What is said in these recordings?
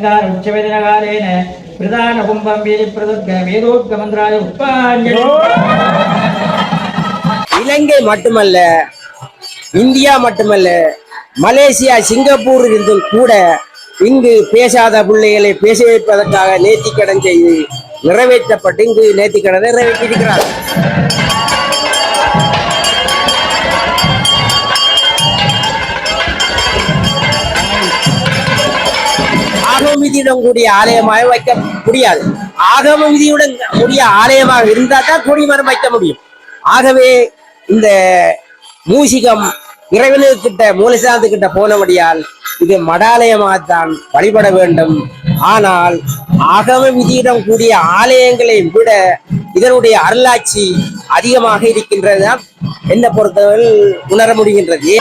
உச்சவேதனகாலேன பிரதான கும்பம் வீதி பிரதுர்க வேதோத்க மந்திராய உப்பாஞ்சலி. இலங்கை மட்டுமல்ல, இந்தியா மட்டுமல்ல, மலேசியா, சிங்கப்பூர் இருந்தும் கூட இங்கு பேசாத பிள்ளைகளை பேச வைப்பதற்காக நேர்த்திக்கடன் செய்து நிறைவேற்றப்பட்டு இங்கு நேர்த்திக்கடன் நிறைவேற்றியிருக்கிறார். ஆகம விதியுடன் கூடிய ஆலயமாக வைக்க முடியாது. ஆகம விதியுடன் கூடிய ஆலயமாக இருந்தால் தான் கொடிமரம் வைக்க முடியும். ஆகவே இந்த மூசிகம் இறைவனுக்கிட்ட மூலசாந்துக்கிட்ட போனபடியால் இது மடாலயமாகத்தான் வழிபட வேண்டும். ஆனால் ஆகம விதியிடம் கூடிய ஆலயங்களை விட இதனுடைய அருளாட்சி அதிகமாக இருக்கின்றதுதான் என்ன பொறுத்தவரை உணர முடிகின்றது.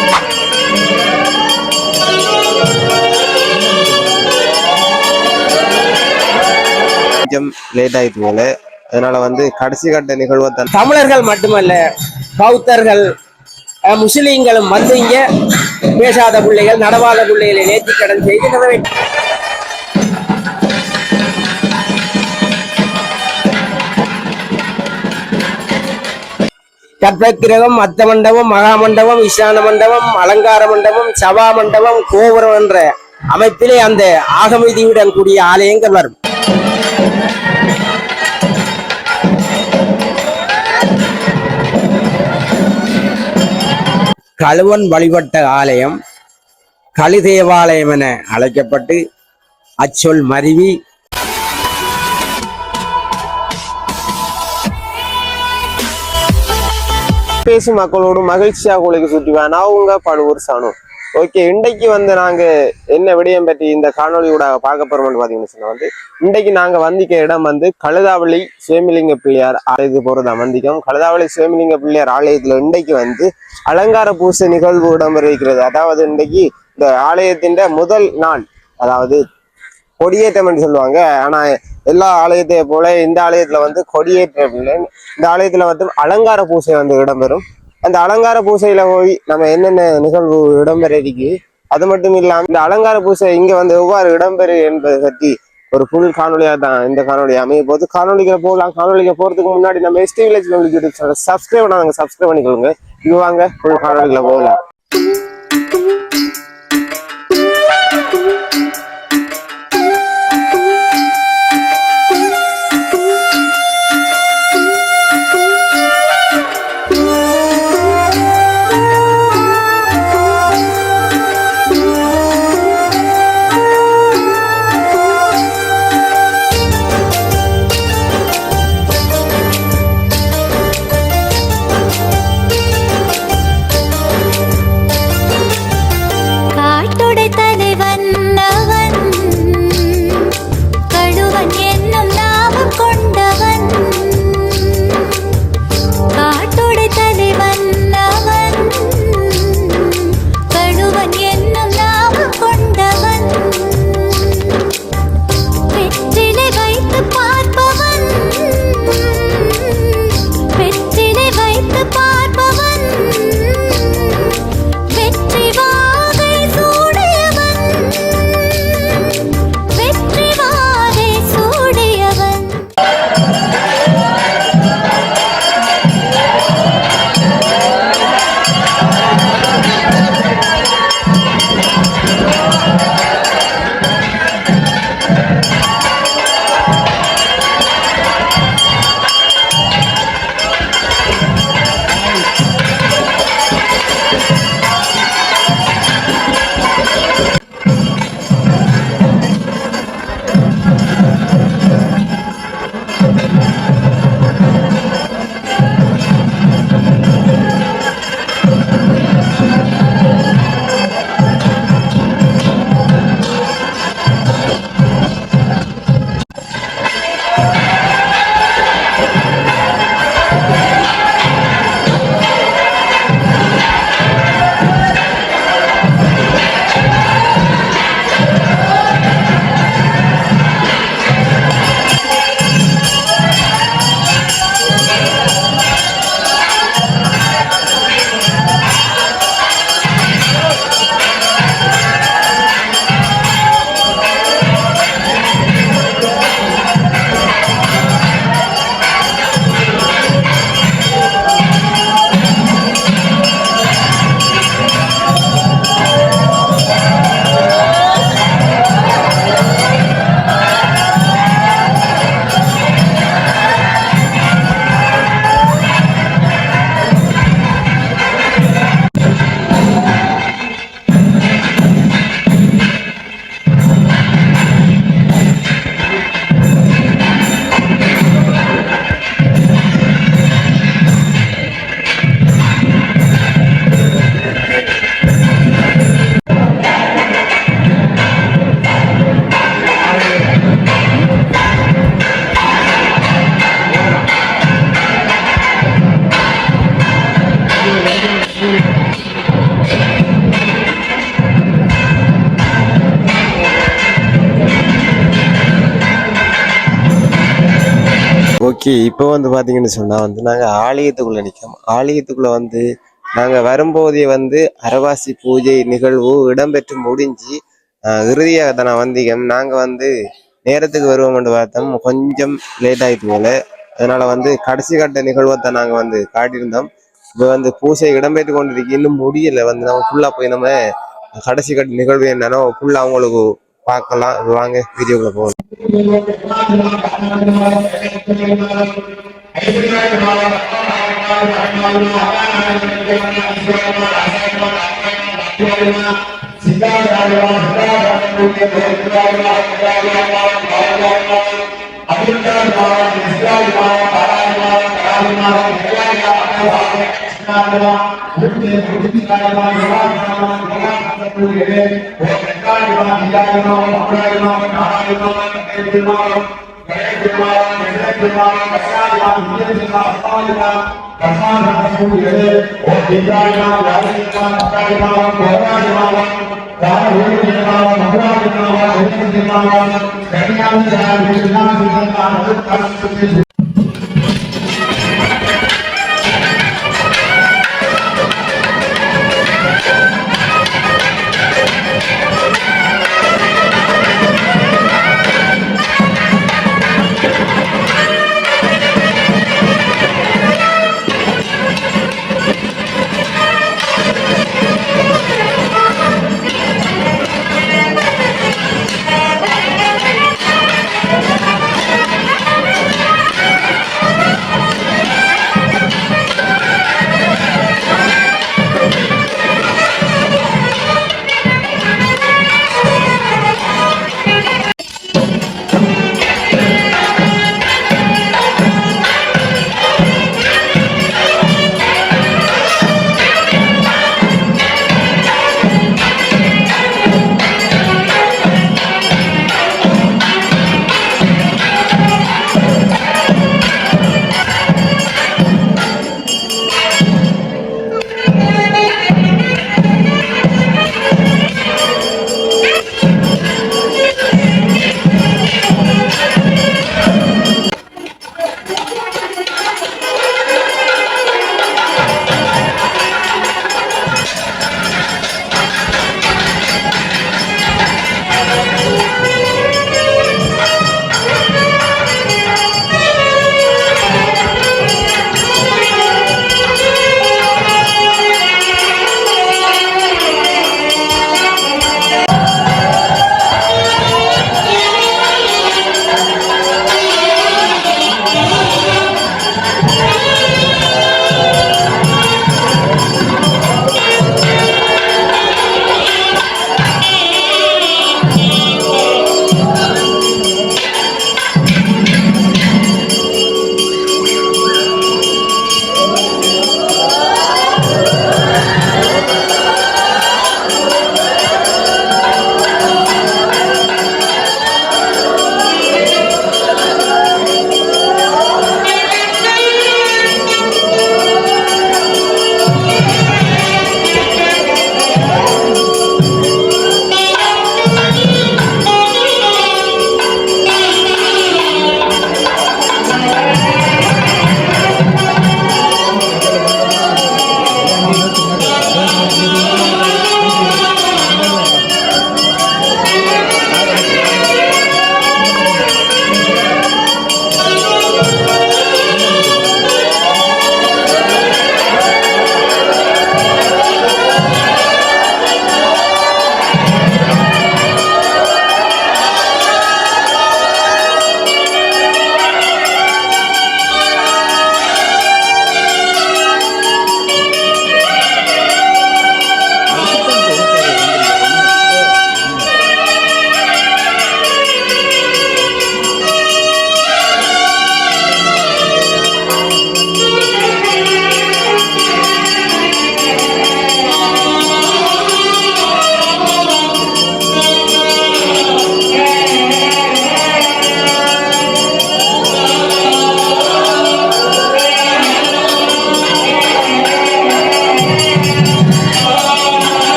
கொஞ்சம் லேட் ஆயிட்டு போல, அதனால கடைசி கட்ட நிகழ்வை தமிழர்கள் மட்டுமல்ல, பௌத்தர்கள், முஸ்லீம்களும் இங்க பேசாத பிள்ளைகள், நடவாத பிள்ளைகளை நேர்த்திக்கடன் செய்து நிறைவேற்ற கற்பகிரகம், அத்த மண்டபம், மகா மண்டபம், ஈசான மண்டபம், அலங்கார மண்டபம், சபா மண்டபம், கோபுரம் என்ற அமைப்பிலே அந்த ஆகமவிதியுடன் கூடிய ஆலயங்கள் வரும். கழுவன் வழிபட்ட ஆலயம் களி தேவாலயம் என அழைக்கப்பட்டு அச்சொல் மருவி பேசும் மக்களோடு மகிழ்ச்சியாக உலக சுற்றுவேன். நான் உங்க பழுவூர் சாணு. ஓகே, இன்றைக்கு நாங்க என்ன விடயம் பற்றி இந்த காணொலியோட பார்க்க போறோம்னு பாத்தீங்கன்னு சொன்னா இன்றைக்கு நாங்க வந்திக்க இடம் கழுதாவளி சுயமிலிங்க பிள்ளையார் ஆலயத்துக்கு போறதா வந்திக்கோம். கழுதாவளி சுயமிலிங்க பிள்ளையார் ஆலயத்துல இன்றைக்கு அலங்கார பூசை நிகழ்வு இடம்பெறுகிறது. அதாவது இன்றைக்கு இந்த ஆலயத்தின் முதல் நாள், அதாவது கொடியேற்றம் என்று சொல்லுவாங்க. ஆனா எல்லா ஆலயத்தைய போல இந்த ஆலயத்துல கொடியேற்றம் இல்லை. இந்த ஆலயத்துல அலங்கார பூசை இடம்பெறும். அந்த அலங்கார பூசையில போய் நம்ம என்னென்ன நிகழ்வு இடம்பெற இருக்கு, அது மட்டும் இல்லாம இந்த அலங்கார பூசை இங்க எவ்வாறு இடம்பெறு என்பதை பற்றி ஒரு ஃபுல் காணொலியா தான் இந்த காணொலி அமைய போது. காணொலிக்கு போகலாம். காணொலிக்கு போறதுக்கு முன்னாடி நம்ம ST village YouTube channel subscribe பண்ணாங்க, சப்ஸ்கிரைப் பண்ணிக்கோங்க. இது வாங்க ஃபுல் காணொலிக்குள்ள போகலாம். ஓகே, இப்போ வந்து பாத்தீங்கன்னு சொன்னா வந்து நாங்க ஆலயத்துக்குள்ள நிற்கோம். ஆலயத்துக்குள்ள வந்து நாங்க வரும்போதே வந்து அரவாசி பூஜை நிகழ்வு இடம்பெற்று முடிஞ்சு இறுதியாக தான் நான் வந்தீங்க. நாங்க வந்து நேரத்துக்கு வருவோம்னு பார்த்தோம், கொஞ்சம் லேட் ஆயிட்டு போல. அதனால வந்து கடைசி கட்ட நிகழ்வை தான் நாங்க வந்து காட்டியிருந்தோம். இப்போ வந்து பூஜை இடம்பெற்று கொண்டிருக்கு, இன்னும் முடியல. வந்து நம்ம ஃபுல்லா போய் நம்ம கடைசி கட்ட நிகழ்வு என்னன்னா ஃபுல்லா அவங்களுக்கு பார்க்கலாம். வாங்க வீடியோக்குள்ள போகலாம்.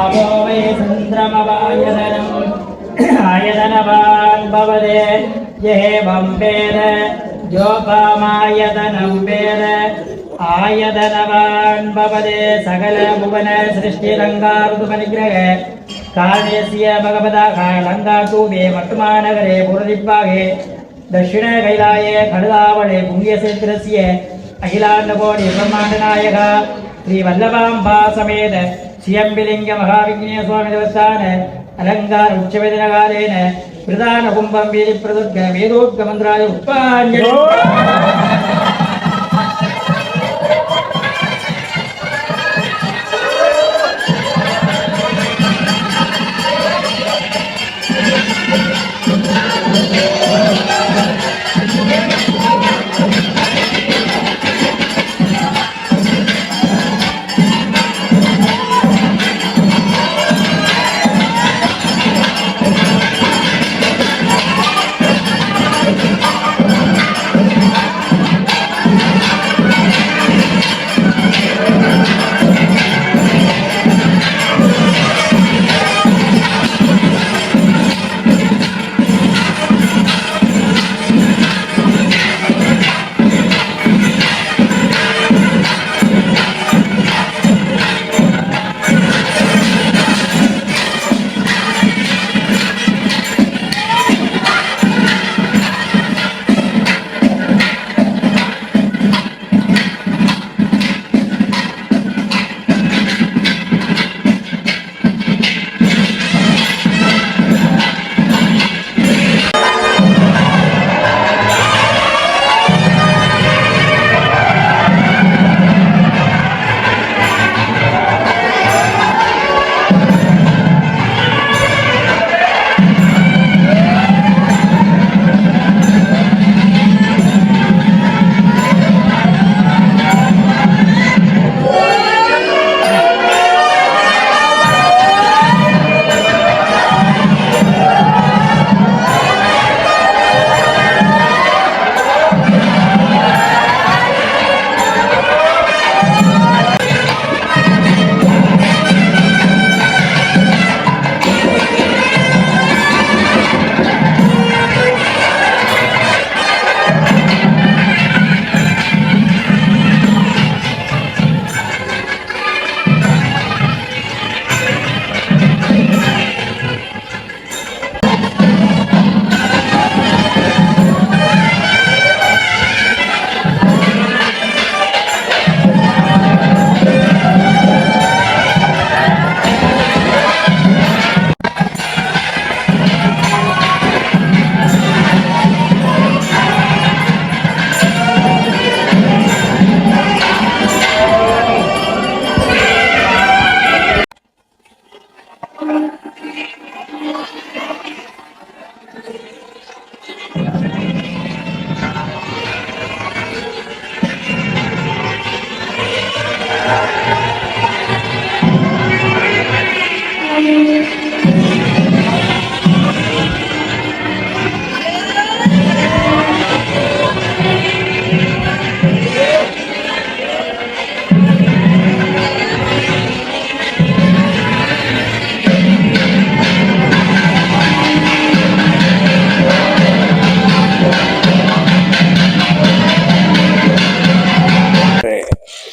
आपो वै चन्द्रमवायतनम् आयतनवान् भवते येवं वेद योपामायतनं वेद आयतनवान् भवते सकलभुवन सृष्टिरङ्गाऋतुपरिग्रह कालेस्य भगवता कालङ्गातूपे वर्तमानगरे पुरदिग्भागे दक्षिण कैलाये खडदावळे पुण्यक्षेत्रस्य अखिलाण्डकोटि ब्रह्माण्डनायक श्रीवल्लभाम्बा समेत श्रियम्बिलिङ्ग महाविघ्नेश्वर स्वामी देवस्थान अलङ्कार उच्चवेदनकालेन प्रधानकुम्भं वीरिप्रदुर्ग वेदोक्तमन्त्राय पुष्पाञ्जलि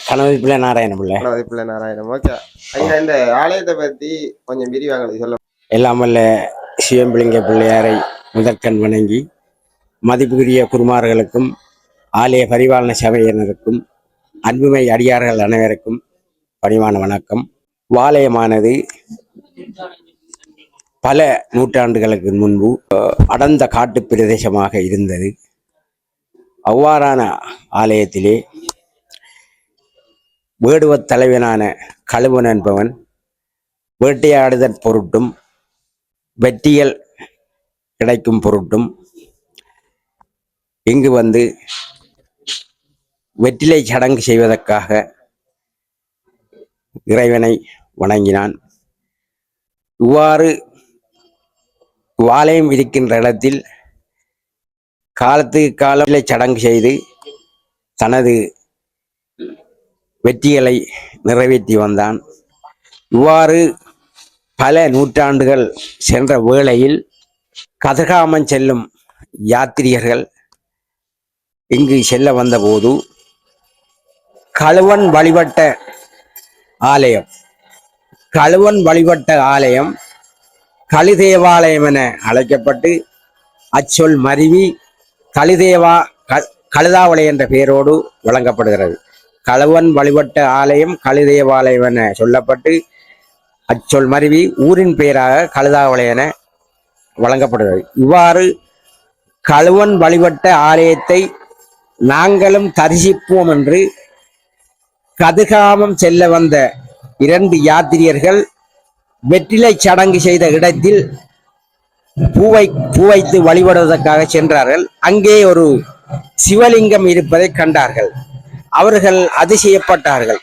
கணவதிப்பிள்ளை நாராயண பிள்ளை. பிள்ளை நாராயணம். ஓகே ஐயா, இந்த ஆலயத்தை பத்தி கொஞ்சம் விரிவாக சொல்ல. எல்லாம் வல்ல சிவம்பிளிங்க பிள்ளையாரை முதற்கண் வணங்கி மதிப்புக்குரிய குருமார்களுக்கும் ஆலய பரிபாலன சபையினருக்கும் அன்புமை அடியார்கள் அனைவருக்கும் பணிவான வணக்கம். வாலயமானது பல நூற்றாண்டுகளுக்கு முன்பு அடர்ந்த காட்டு பிரதேசமாக இருந்தது. அவ்வாறான ஆலயத்திலே வேடுவத் தலைவனான கழுவன் என்பவன் வேட்டையாடுதற் பொருட்டும் வெற்றிகள் கிடைக்கும் பொருட்டும் இங்கு வந்து வெற்றிலை சடங்கு செய்வதற்காக இறைவனை வணங்கினான். இவ்வாறு வாலயம் இருக்கின்ற இடத்தில் காலத்துக்கு காலம் சடங்கு செய்து தனது வெற்றிகளை நிறைவேற்றி வந்தான். இவ்வாறு பல நூற்றாண்டுகள் சென்ற வேளையில் கதிர்காமம் செல்லும் யாத்திரிகர்கள் இங்கு செல்ல வந்தபோது கழுவன் வழிபட்ட ஆலயம் கலிதேவாலயம் என அழைக்கப்பட்டு அச்சொல் மருவி கழுதாவளை என்ற பெயரோடு வழங்கப்படுகிறது. கழுவன் வழிபட்ட ஆலயம் கலிதேவாலயம் என சொல்லப்பட்டு அச்சொல் மருவி ஊரின் பெயராக கழுதாவளை என வழங்கப்படுகிறது. இவ்வாறு கழுவன் வழிபட்ட ஆலயத்தை நாங்களும் தரிசிப்போம் என்று கதிர்காமம் செல்ல வந்த 2 யாத்திரியர்கள் வெற்றிலை சடங்கு செய்த இடத்தில் பூ வைத்து வழிபடுவதற்காக சென்றார்கள். அங்கே ஒரு சிவலிங்கம் இருப்பதை கண்டார்கள். அவர்கள் அதிசயப்பட்டார்கள்.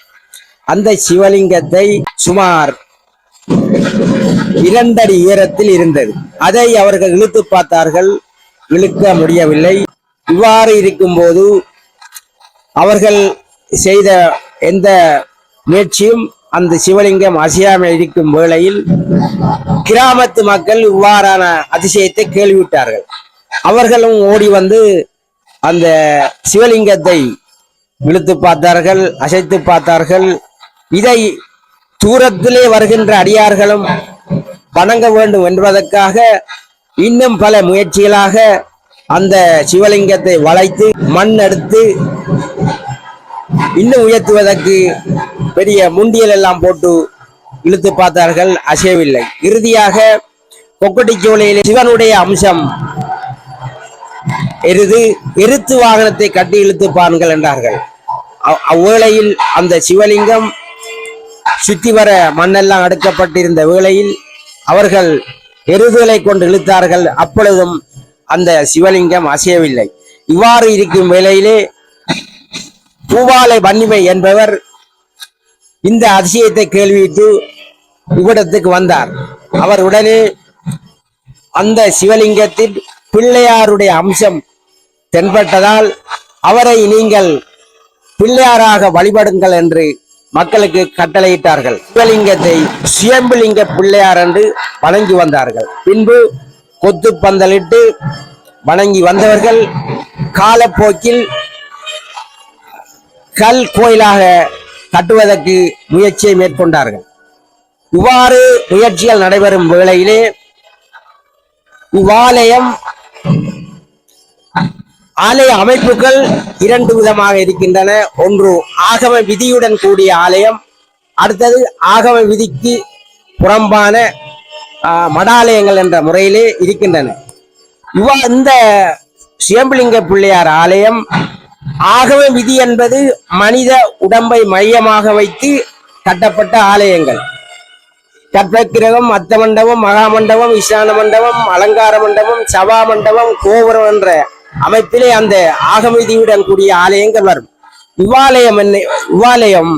அந்த சிவலிங்கத்தை சுமார் 2 அடி உயரத்தில் இருந்தது. அதை அவர்கள் இழுத்து பார்த்தார்கள், இழுக்க முடியவில்லை. இவ்வாறு இருக்கும்போது அவர்கள் செய்த எந்த முயற்சியும் அந்த சிவலிங்கம் அசையாமல் இருக்கும் வேளையில் கிராமத்து மக்கள் இவ்வாறான அதிசயத்தை கேள்விவிட்டார்கள். அவர்களும் ஓடி வந்து அந்த சிவலிங்கத்தை இழுத்து பார்த்தார்கள், அசைத்து பார்த்தார்கள். இதை தூரத்திலே வருகின்ற அடியார்களும் வணங்க வேண்டும் என்பதற்காக இன்னும் பல முயற்சிகளாக அந்த சிவலிங்கத்தை வளைத்து மண் எடுத்து இன்னும் உயர்த்துவதற்கு பெரிய முண்டியல் எல்லாம் போட்டு இழுத்து பார்த்தார்கள், அசையவில்லை. இறுதியாக கொக்கட்டிச்சோலையிலே சிவனுடைய அம்சம் எருத்து வாகனத்தை கட்டி இழுத்து பாருங்கள் என்றார்கள். அவ்வேளையில் அந்த சிவலிங்கம் சுற்றி வர மண்ணெல்லாம் அடுக்கப்பட்டிருந்த வேளையில் அவர்கள் எருதுகளை கொண்டு இழுத்தார்கள். அப்பொழுதும் அந்த சிவலிங்கம் அசையவில்லை. இவ்வாறு இருக்கும் வேளையிலே பூவாலை வன்னிமை என்பவர் இந்த அதிசயத்தை கேள்வியிட்டு இவ்விடத்துக்கு வந்தார். அவர் உடனே அந்த சிவலிங்கத்தில் பிள்ளையாருடைய அம்சம் தென்பட்டதால் அவரை நீங்கள் பிள்ளையாராக வழிபடுங்கள் என்று மக்களுக்கு கட்டளையிட்டார்கள். சிவலிங்கத்தை சுயம்புலிங்க பிள்ளையார் என்று வணங்கி வந்தார்கள். பின்பு கொத்து பந்தலிட்டு வணங்கி வந்தவர்கள் காலப்போக்கில் கல் கோயிலாக கட்டுவதற்கு முயற்சியை மேற்கொண்டார்கள். இவ்வாறு முயற்சிகள் நடைபெறும் வேளையிலே இவ்வாலயம் ஆலய அமைப்புகள் 2 விதமாக இருக்கின்றன. ஒன்று ஆகம விதியுடன் கூடிய ஆலயம், அடுத்தது ஆகம விதிக்கு புறம்பான மடாலயங்கள் என்ற முறையிலே இருக்கின்றன. இந்த சுயம்புலிங்க பிள்ளையார் ஆலயம் ஆகம விதி என்பது மனித உடம்பை மையமாக வைத்து கட்டப்பட்ட ஆலயங்கள். கற்பகிரகம், அத்த மண்டபம், மகாமண்டபம், ஈசான மண்டபம், அலங்கார மண்டபம், சபா மண்டபம், கோபுரம் என்ற அமைப்பிலே அந்த ஆகம விதியுடன் கூடிய ஆலயங்கள் வரும். இவ்வாலயம்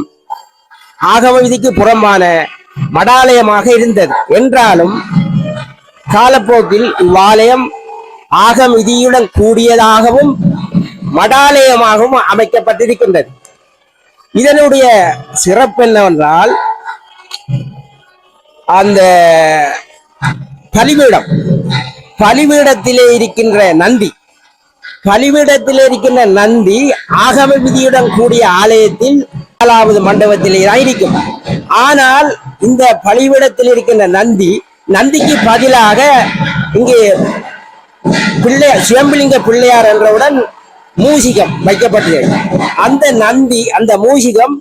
ஆகம விதிக்கு புறம்பான மடாலயமாக இருந்தது. என்றாலும் காலப்போக்கில் இவ்வாலயம் ஆகம விதியுடன் கூடியதாகவும் மடாலயமாகவும் அமைக்கப்பட்டிருக்கின்றது. இதனுடைய சிறப்பு என்னவென்றால் அந்த பலிபீடத்திலே இருக்கின்ற நந்தி ஆகம விதியுடன் கூடிய ஆலயத்தில் 4வது மண்டபத்திலே இருக்கும். ஆனால் இந்த பலிபீடத்தில் இருக்கின்ற நந்திக்கு பதிலாக இங்கே சுயம்புலிங்க பிள்ளையார் என்றவுடன் மூசிகம் வைக்கப்பட்டது. அந்த மூசிகம்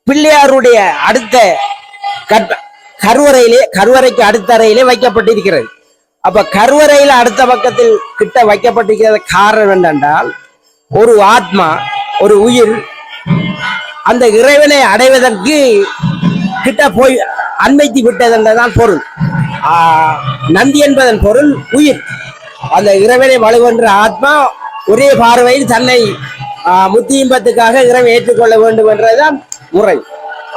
பிள்ளையாருடைய அடுத்த கருவறைக்கு அடுத்த அறையிலே வைக்கப்பட்டிருக்கிறது. அப்ப கருவறையில அடுத்த பக்கத்தில் கிட்ட வைக்கப்பட்டிருக்கிறது. காரணம் என்னென்றால் ஒரு ஆத்மா, ஒரு உயிர் அந்த இறைவனை அடைவதற்கு கிட்ட போய் அண்மைத்து விட்டது என்றதான் பொருள். நந்தி என்பதன் பொருள் உயிர். அந்த இறைவனை வலுவென்ற ஆத்மா ஒரே பார்வையில் தன்னை முத்தி இன்பத்துக்காக இறைவனை ஏற்றுக்கொள்ள வேண்டும் என்றதுதான் முறை.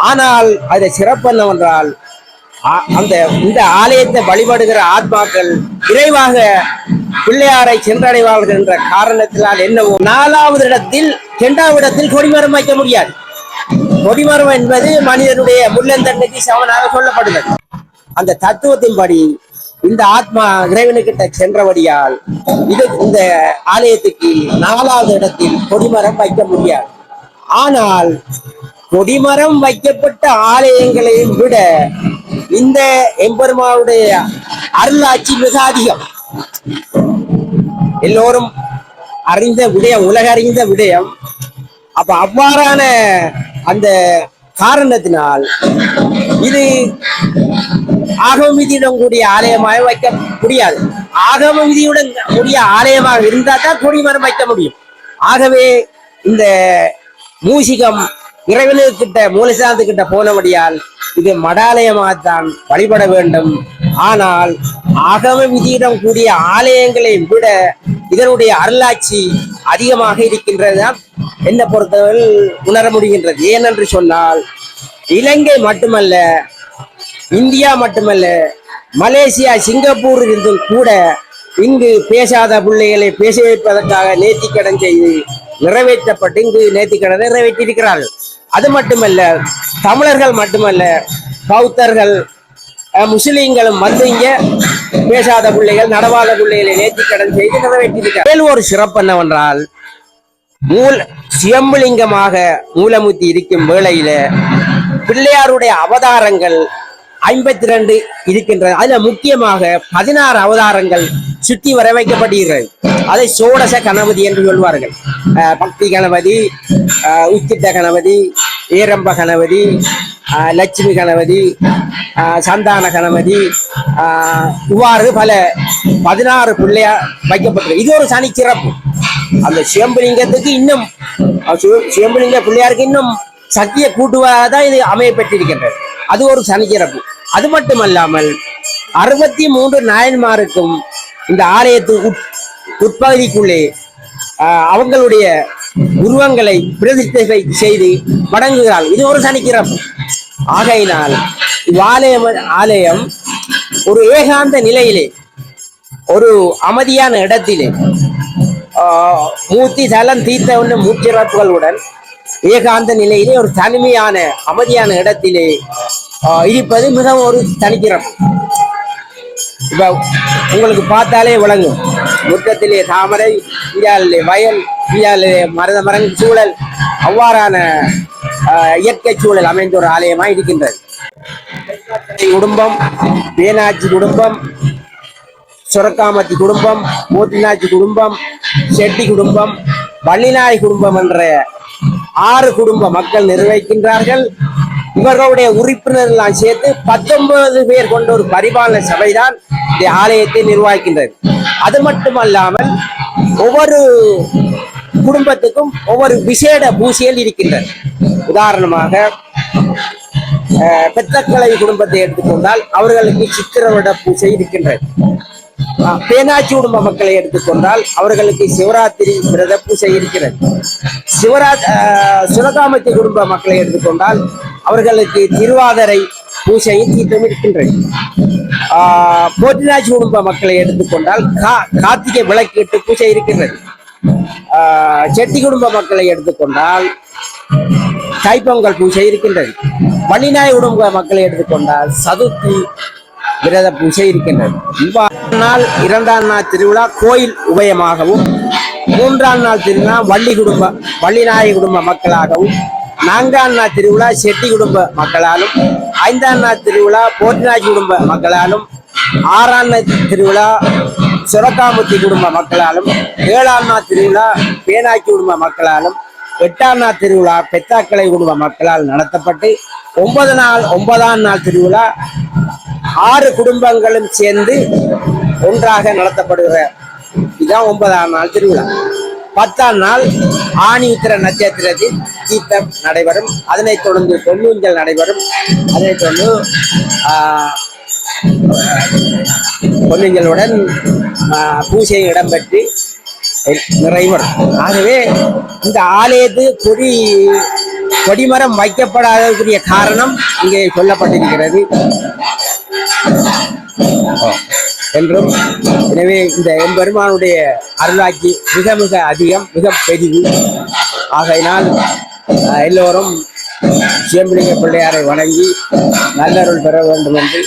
ஆனால் அதை சிறப்பு என்னவென்றால் இந்த ஆலயத்தை வழிபடுகிற ஆத்மாக்கள் விரைவாக பிள்ளையாரை சென்றடைவார்கள் என்ற காரணத்தினால் என்னவோ 4வது இடத்தில் 2வது இடத்தில் கொடிமரம் வைக்க முடியாது. கொடிமரம் என்பது மனிதனுடைய முள்ளந்தண்டைக்கு சமனாக சொல்லப்படுகிறது. அந்த தத்துவத்தின்படி இந்த ஆத்மா இறைவனுக்கிட்ட சென்றபடியால் இந்த ஆலயத்துக்கு 4வது இடத்தில் கொடிமரம் வைக்க முடியாது. ஆனால் கொடிமரம் வைக்கப்பட்ட ஆலயங்களையும் விட இந்த எம்பெருமானுடைய அருளாட்சி மிக அதிகம். எல்லோரும் அறிந்த விடயம், உலக அறிந்த விடயம். அப்ப அவ்வாறான அந்த காரணத்தினால் இது ஆகம விதியுடன் கூடிய ஆலயமாக வைக்க முடியாது. ஆகம விதியுடன் கூடிய ஆலயமாக இருந்தால் தான் கொடிமரம் வைக்க முடியும். ஆகவே இந்த மூசிகம் இறைவனுக்கிட்ட மூலசாந்தக்கிட்ட போனபடியால் இது மடாலயமாகத்தான் வழிபட வேண்டும். ஆனால் ஆகம விதியிடம் கூடிய ஆலயங்களை விட இதனுடைய அருளாட்சி அதிகமாக இருக்கின்றதுதான் என்ன பொறுத்தவரை உணர முடிகின்றது. ஏனென்று சொன்னால் இலங்கை மட்டுமல்ல, இந்தியா மட்டுமல்ல, மலேசியா, சிங்கப்பூர் இருந்தும் கூட இங்கு பேசாத பிள்ளைகளை பேச வைப்பதற்காக நேர்த்திக்கடன் செய்து நிறைவேற்றப்பட்டு இங்கு நேர்த்திக்கடன் நிறைவேற்றியிருக்கிறார்கள். அது மட்டுமல்ல, தமிழர்கள் மட்டுமல்ல, பௌத்தர்கள், முஸ்லிம்களும் வந்து இங்க பேசாத பிள்ளைகள், நடவாத பிள்ளைகளை நேர்த்திக்கடன் செய்து நிறைவேற்றியிருக்கிறார். ஒரு சிறப்பு என்னவென்றால், சியம்புலிங்கமாக மூலமுத்தி இருக்கும் வேளையில பிள்ளையாருடைய அவதாரங்கள் 52 இருக்கின்றது. அதுல முக்கியமாக 16 அவதாரங்கள் சுற்றி வர வைக்கப்பட்டிருக்கிறது. அதை சோடச கணபதி என்று சொல்வார்கள். பக்தி கணபதி, உச்சிட்ட கணபதி, ஏரம்ப கணபதி, லட்சுமி கணபதி, சந்தான கணபதி, இவ்வாறு பல 16 பிள்ளையார் வைக்கப்பட்டது. இது ஒரு தனி சிறப்பு. அந்த சிவம்புலிங்கத்துக்கு இன்னும் சிவம்புலிங்க பிள்ளையாருக்கு இன்னும் சக்தியை கூட்டுவதாக இது அமைய பெற்றிருக்கின்றது. அது ஒரு தனி சிறப்பு. அது மட்டுமல்லாமல் 63 நாயன்மாருக்கும் இந்த ஆலயத்து உட்பகுதிக்குள்ளே அவங்களுடைய உருவங்களை பிரதிஷ்டை செய்து வணங்குகிறார்கள். இது ஒரு தனிக்கிறப்பு. ஆகையினால் ஆலயம் ஒரு ஏகாந்த நிலையிலே, ஒரு அமைதியான இடத்திலே, மூர்த்தி தலம் தீர்த்த மூச்சிறப்புகளுடன் ஏகாந்த நிலையிலே ஒரு தனிமையான அமைதியான இடத்திலே இருப்பது மிகவும் ஒரு தனிக்கிறப்பு. இப்ப உங்களுக்கு பார்த்தாலே விளங்கும். முற்றத்திலே தாமரை, இந்தியாவிலே வயல், இந்தியாவிலே மரங்க சூழல், அவ்வாறான இயற்கை சூழல் அமைந்த ஒரு ஆலயமாக இருக்கின்றது. குடும்பம், பேனாட்சி குடும்பம், சுரக்காமத்தி குடும்பம், மூத்தினாட்சி குடும்பம், செட்டி குடும்பம், வள்ளிநாய் குடும்பம் என்ற 6 குடும்ப மக்கள் நிர்வகிக்கின்றார்கள். இவர்களுடைய உறுப்பினர்கள் சேர்த்து 19 பேர் கொண்ட ஒரு பரிபாலன சபைதான் இந்த ஆலயத்தை நிர்வகிக்கின்றது. அது மட்டுமல்லாமல் ஒவ்வொரு குடும்பத்துக்கும் ஒவ்வொரு விசேட பூசைகள் இருக்கின்றது. உதாரணமாக பெத்தக்கலை குடும்பத்தை எடுத்துக்கொண்டால் அவர்களுக்கு சித்திரவட பூசை இருக்கின்றது. பேனாட்சி குடும்ப மக்களை எடுத்துக்கொண்டால் அவர்களுக்கு சிவராத்திரி விரத பூசை இருக்கிறது. சுரகாமத்தி குடும்ப மக்களை எடுத்துக்கொண்டால் அவர்களுக்கு திருவாதிரை பூசையும் தீர்த்தம் இருக்கின்றது. போட்டினாட்சி குடும்ப மக்களை எடுத்துக்கொண்டால் கார்த்திகை விளக்கீட்டு பூசை இருக்கின்றது. செட்டி குடும்ப மக்களை எடுத்துக்கொண்டால் தைப்பொங்கல் பூசை இருக்கின்றது. வள்ளிநாய் குடும்ப மக்களை எடுத்துக்கொண்டால் சதுர்த்தி விரத பூசை இருக்கின்றது. நாள் 2ஆம் நாள் திருவிழா கோயில் உபயமாகவும், 3ஆம் நாள் திருவிழா வள்ளிநாய குடும்ப மக்களாகவும், 4ஆம் நாள் திருவிழா செட்டி குடும்ப மக்களாலும், 5ஆம் நாள் திருவிழா போட்டினாட்சி குடும்ப மக்களாலும், 6ஆம் நாள் திருவிழா சுரக்காமுத்தி குடும்ப மக்களாலும், 7ஆம் நாள் திருவிழா பேனாட்சி குடும்ப மக்களாலும், 8ஆம் நாள் திருவிழா பெத்தாக்கலை குடும்ப மக்களால் நடத்தப்பட்டு 9ஆம் நாள் திருவிழா 6 குடும்பங்களும் சேர்ந்து ஒன்றாக நடத்தப்படுகிற இதுதான் 9ஆம் நாள் திருவிழா. 10ஆம் நாள் ஆணி உத்திர நட்சத்திரத்தில் தீர்த்தம் நடைபெறும். அதனைத் தொடர்ந்து பொன்னூஞ்சல் நடைபெறும். அதனைத் தொடர்ந்து பொன்னூஞ்சலுடன் பூஜை இடம்பெற்று நிறைவரும். ஆகவே இந்த ஆலயத்து கொடிமரம் வைக்கப்படாததற்குரிய காரணம் இங்கே சொல்லப்பட்டிருக்கிறது என்றும். எனவே இந்த எம்பெருமானுடைய அருளாட்சி மிக மிக அதிகம், மிக பெரிது. ஆகையினால் எல்லோரும் சிவம்புலிங்க பிள்ளையாரை வணங்கி நல்லருள் பெற வேண்டும் என்று